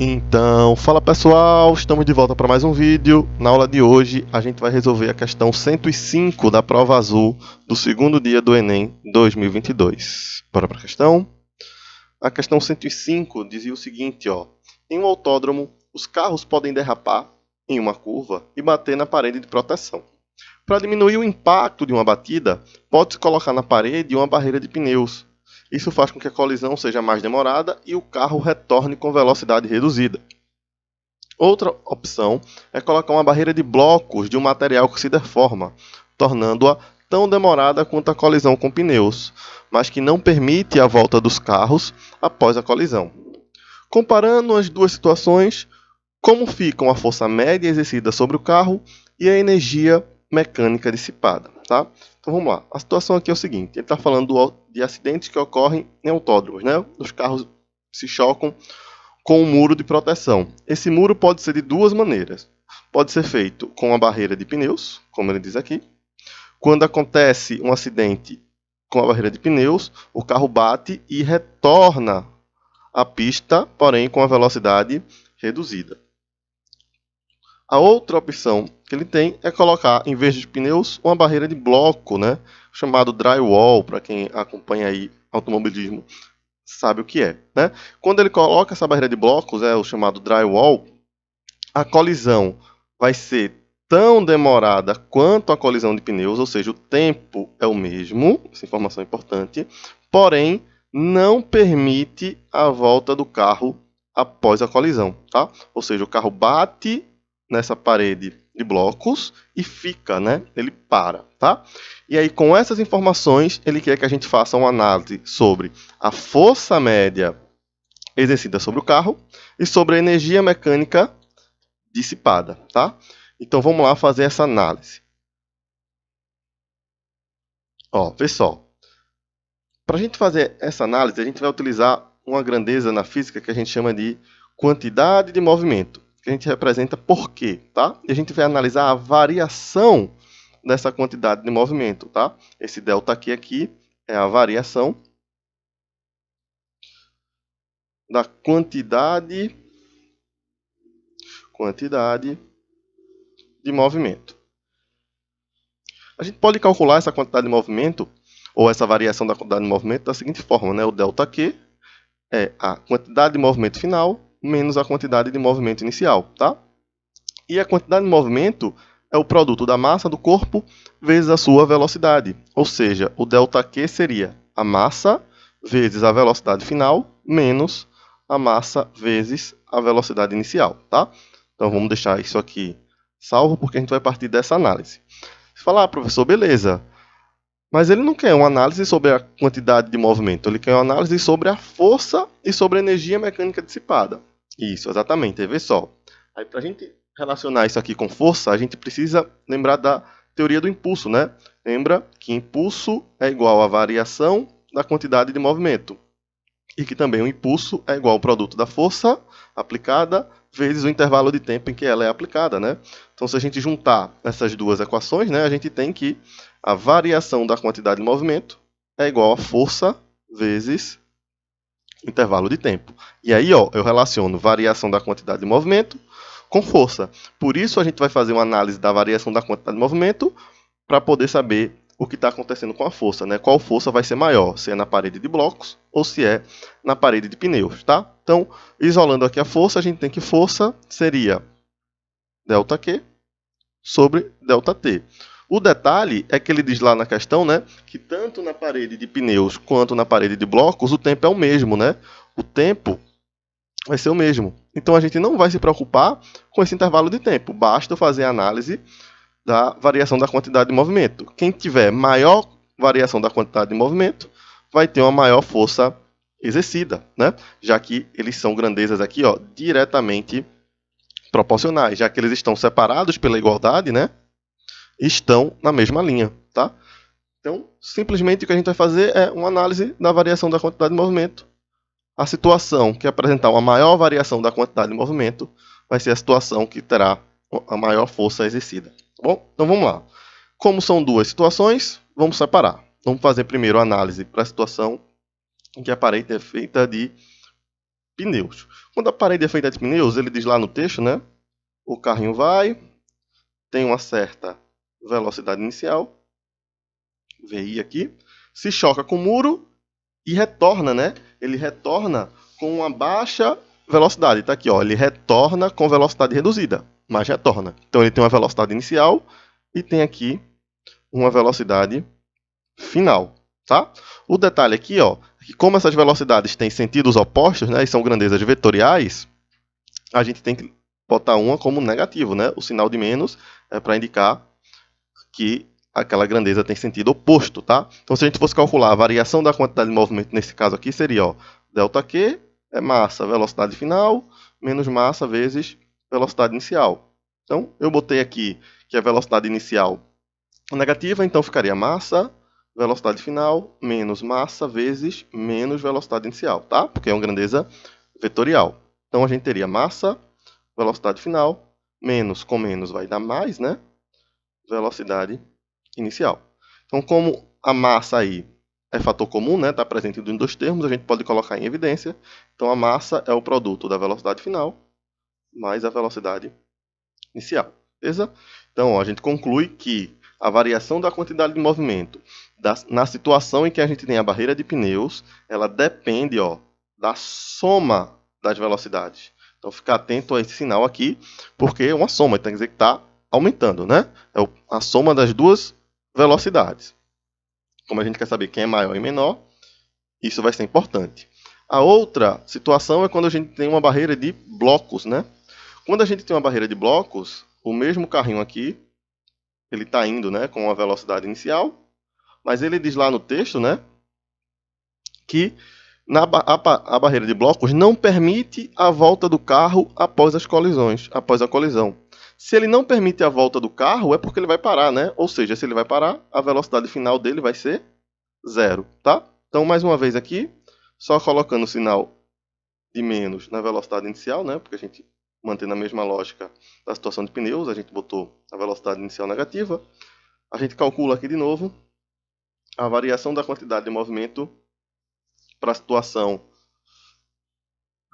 Então, fala pessoal, estamos de volta para mais um vídeo. Na aula de hoje a gente vai resolver a questão 105 da prova azul do segundo dia do Enem 2022. Bora para a questão? A questão 105 dizia o seguinte, ó. Em um autódromo, os carros podem derrapar em uma curva e bater na parede de proteção. Para diminuir o impacto de uma batida, pode-se colocar na parede uma barreira de pneus. Isso faz com que a colisão seja mais demorada e o carro retorne com velocidade reduzida. Outra opção é colocar uma barreira de blocos de um material que se deforma, tornando-a tão demorada quanto a colisão com pneus, mas que não permite a volta dos carros após a colisão. Comparando as duas situações, como ficam a força média exercida sobre o carro e a energia mecânica dissipada, tá? Então vamos lá. A situação aqui é o seguinte: ele está falando de acidentes que ocorrem em autódromos, né? Os carros se chocam com um muro de proteção. Esse muro pode ser de duas maneiras. Pode ser feito com a barreira de pneus, como ele diz aqui. Quando acontece um acidente com a barreira de pneus, o carro bate e retorna à pista, porém com a velocidade reduzida. A outra opção que ele tem é colocar, em vez de pneus, uma barreira de bloco, né? Chamado drywall, para quem acompanha aí automobilismo sabe o que é, né? Quando ele coloca essa barreira de blocos, o chamado drywall, a colisão vai ser tão demorada quanto a colisão de pneus, ou seja, o tempo é o mesmo, essa informação é importante, porém não permite a volta do carro após a colisão, tá? Ou seja, o carro bate nessa parede de blocos e fica, né? Ele para, tá? E aí, com essas informações, ele quer que a gente faça uma análise sobre a força média exercida sobre o carro e sobre a energia mecânica dissipada, tá? Então, vamos lá fazer essa análise. Ó, pessoal, para a gente fazer essa análise, a gente vai utilizar uma grandeza na física que a gente chama de quantidade de movimento, que a gente representa por quê, tá? E a gente vai analisar a variação dessa quantidade de movimento, tá? Esse ΔQ aqui é a variação da quantidade de movimento. A gente pode calcular essa quantidade de movimento, ou essa variação da quantidade de movimento, da seguinte forma, né? O ΔQ é a quantidade de movimento final menos a quantidade de movimento inicial, tá? E a quantidade de movimento é o produto da massa do corpo vezes a sua velocidade. Ou seja, o ΔQ seria a massa vezes a velocidade final menos a massa vezes a velocidade inicial, tá? Então vamos deixar isso aqui salvo porque a gente vai partir dessa análise. Você fala, professor, beleza. Mas ele não quer uma análise sobre a quantidade de movimento, ele quer uma análise sobre a força e sobre a energia mecânica dissipada. Isso, exatamente, vê só. Aí, para a gente relacionar isso aqui com força, a gente precisa lembrar da teoria do impulso, né? Lembra que impulso é igual à variação da quantidade de movimento. E que também o impulso é igual ao produto da força aplicada vezes o intervalo de tempo em que ela é aplicada, né? Então, se a gente juntar essas duas equações, né, a gente tem que a variação da quantidade de movimento é igual a força vezes intervalo de tempo. E aí, ó, eu relaciono variação da quantidade de movimento com força. Por isso, a gente vai fazer uma análise da variação da quantidade de movimento para poder saber o que está acontecendo com a força, né? Qual força vai ser maior, se é na parede de blocos ou se é na parede de pneus, tá? Então, isolando aqui a força, a gente tem que força seria ΔQ sobre ΔT. O detalhe é que ele diz lá na questão, né, que tanto na parede de pneus quanto na parede de blocos, o tempo é o mesmo, né? O tempo vai ser o mesmo. Então, a gente não vai se preocupar com esse intervalo de tempo. Basta fazer a análise da variação da quantidade de movimento. Quem tiver maior variação da quantidade de movimento vai ter uma maior força exercida, né? Já que eles são grandezas aqui, ó, diretamente proporcionais, já que eles estão separados pela igualdade, né? Estão na mesma linha, tá? Então, simplesmente o que a gente vai fazer é uma análise da variação da quantidade de movimento. A situação que apresentar uma maior variação da quantidade de movimento vai ser a situação que terá a maior força exercida. Bom, então vamos lá. Como são duas situações, vamos separar. Vamos fazer primeiro a análise para a situação em que a parede é feita de pneus. Quando a parede é feita de pneus, ele diz lá no texto, né? O carrinho vai, tem uma certa velocidade inicial, VI aqui, se choca com o muro e retorna, né? Ele retorna com uma baixa velocidade. Está aqui, ó, ele retorna com velocidade reduzida, mas retorna. Então ele tem uma velocidade inicial e tem aqui uma velocidade final, tá? O detalhe aqui, ó, é que como essas velocidades têm sentidos opostos, né, e são grandezas vetoriais, a gente tem que botar uma como negativo, né? O sinal de menos é para indicar que aquela grandeza tem sentido oposto, tá? Então, se a gente fosse calcular a variação da quantidade de movimento nesse caso aqui, seria, ó, ΔQ é massa, velocidade final, menos massa vezes velocidade inicial. Então, eu botei aqui que a velocidade inicial é negativa, então ficaria massa, velocidade final, menos massa vezes menos velocidade inicial, tá? Porque é uma grandeza vetorial. Então, a gente teria massa, velocidade final, menos com menos vai dar mais, né? Velocidade inicial. Então, como a massa aí é fator comum, né? Está presente em dois termos, a gente pode colocar em evidência. Então, a massa é o produto da velocidade final mais a velocidade inicial. Beleza? Então, ó, a gente conclui que a variação da quantidade de movimento na situação em que a gente tem a barreira de pneus, ela depende, ó, da soma das velocidades. Então, ficar atento a esse sinal aqui, porque é uma soma, tem que dizer que está aumentando, né? É a soma das duas velocidades. Como a gente quer saber quem é maior e menor, isso vai ser importante. A outra situação é quando a gente tem uma barreira de blocos, né? Quando a gente tem uma barreira de blocos, o mesmo carrinho aqui, ele está indo, né, com uma velocidade inicial, mas ele diz lá no texto, né, que a barreira de blocos não permite a volta do carro após as colisões, após a colisão. Se ele não permite a volta do carro, é porque ele vai parar, né? Ou seja, se ele vai parar, a velocidade final dele vai ser 0, tá? Então, mais uma vez aqui, só colocando o sinal de menos na velocidade inicial, né? Porque a gente mantém a mesma lógica da situação de pneus, a gente botou a velocidade inicial negativa. A gente calcula aqui de novo a variação da quantidade de movimento para a situação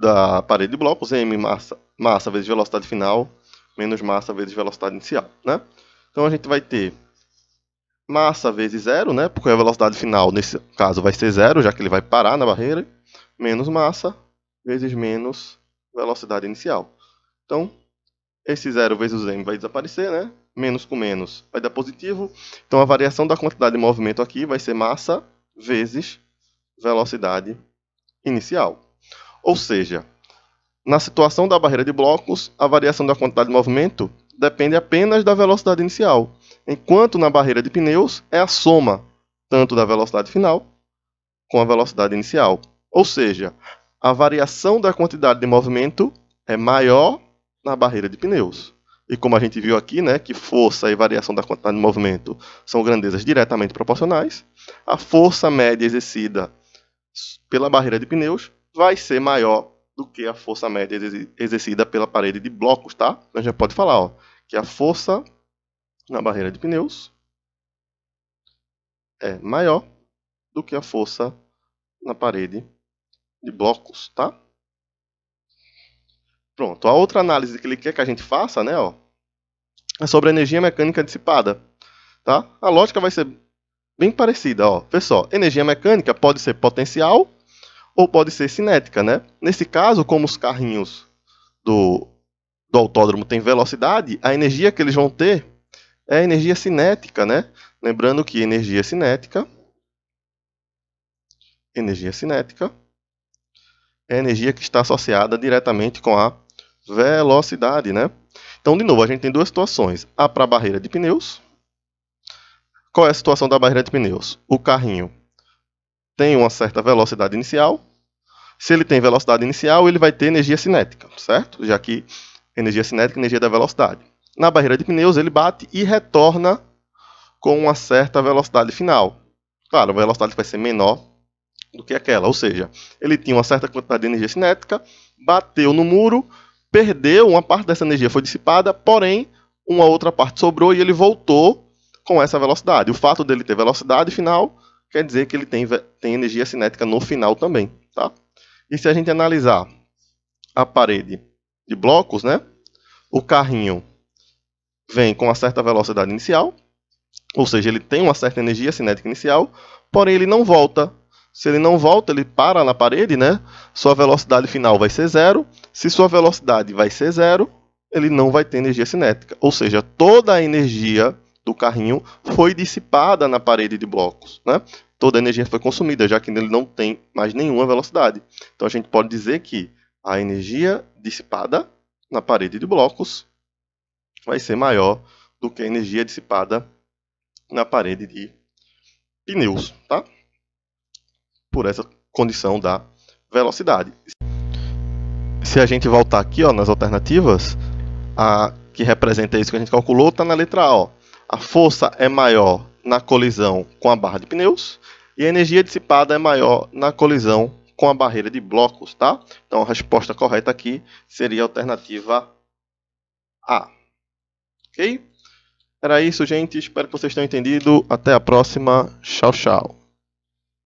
da parede de blocos, m massa vezes velocidade final, menos massa vezes velocidade inicial, né? Então a gente vai ter massa vezes 0, né? Porque a velocidade final, nesse caso, vai ser 0, já que ele vai parar na barreira, menos massa vezes menos velocidade inicial. Então, esse 0 vezes m vai desaparecer, né? Menos com menos vai dar positivo. Então, a variação da quantidade de movimento aqui vai ser massa vezes velocidade inicial. Ou seja, na situação da barreira de blocos, a variação da quantidade de movimento depende apenas da velocidade inicial, enquanto na barreira de pneus é a soma tanto da velocidade final com a velocidade inicial. Ou seja, a variação da quantidade de movimento é maior na barreira de pneus. E como a gente viu aqui, né, que força e variação da quantidade de movimento são grandezas diretamente proporcionais, a força média exercida pela barreira de pneus vai ser maior do que a força média exercida pela parede de blocos, tá? Então a gente pode falar, ó, que a força na barreira de pneus é maior do que a força na parede de blocos, tá? Pronto. A outra análise que ele quer que a gente faça, né, ó, é sobre a energia mecânica dissipada, tá? A lógica vai ser bem parecida, ó. Pessoal, energia mecânica pode ser potencial ou pode ser cinética, né? Nesse caso, como os carrinhos do autódromo têm velocidade, a energia que eles vão ter é a energia cinética, né? Lembrando que energia cinética é a energia que está associada diretamente com a velocidade, né? Então, de novo, a gente tem duas situações. A para a barreira de pneus. Qual é a situação da barreira de pneus? O carrinho tem uma certa velocidade inicial. Se ele tem velocidade inicial, ele vai ter energia cinética, certo? Já que energia cinética é energia da velocidade. Na barreira de pneus, ele bate e retorna com uma certa velocidade final. Claro, a velocidade vai ser menor do que aquela, ou seja, ele tinha uma certa quantidade de energia cinética, bateu no muro, perdeu, uma parte dessa energia foi dissipada, porém, uma outra parte sobrou e ele voltou com essa velocidade. O fato dele ter velocidade final quer dizer que ele tem energia cinética no final também, tá? E se a gente analisar a parede de blocos, né? O carrinho vem com uma certa velocidade inicial, ou seja, ele tem uma certa energia cinética inicial, porém ele não volta. Se ele não volta, ele para na parede, né? Sua velocidade final vai ser zero. Se sua velocidade vai ser zero, ele não vai ter energia cinética. Ou seja, toda a energia do carrinho foi dissipada na parede de blocos, né? Toda a energia foi consumida, já que ele não tem mais nenhuma velocidade. Então a gente pode dizer que a energia dissipada na parede de blocos vai ser maior do que a energia dissipada na parede de pneus, tá? Por essa condição da velocidade. Se a gente voltar aqui, ó, nas alternativas, a que representa isso que a gente calculou está na letra A. Ó. A força é maior na colisão com a barra de pneus e a energia dissipada é maior na colisão com a barreira de blocos, tá? Então a resposta correta aqui seria a alternativa A. Ok? Era isso, gente. Espero que vocês tenham entendido. Até a próxima. Tchau, tchau.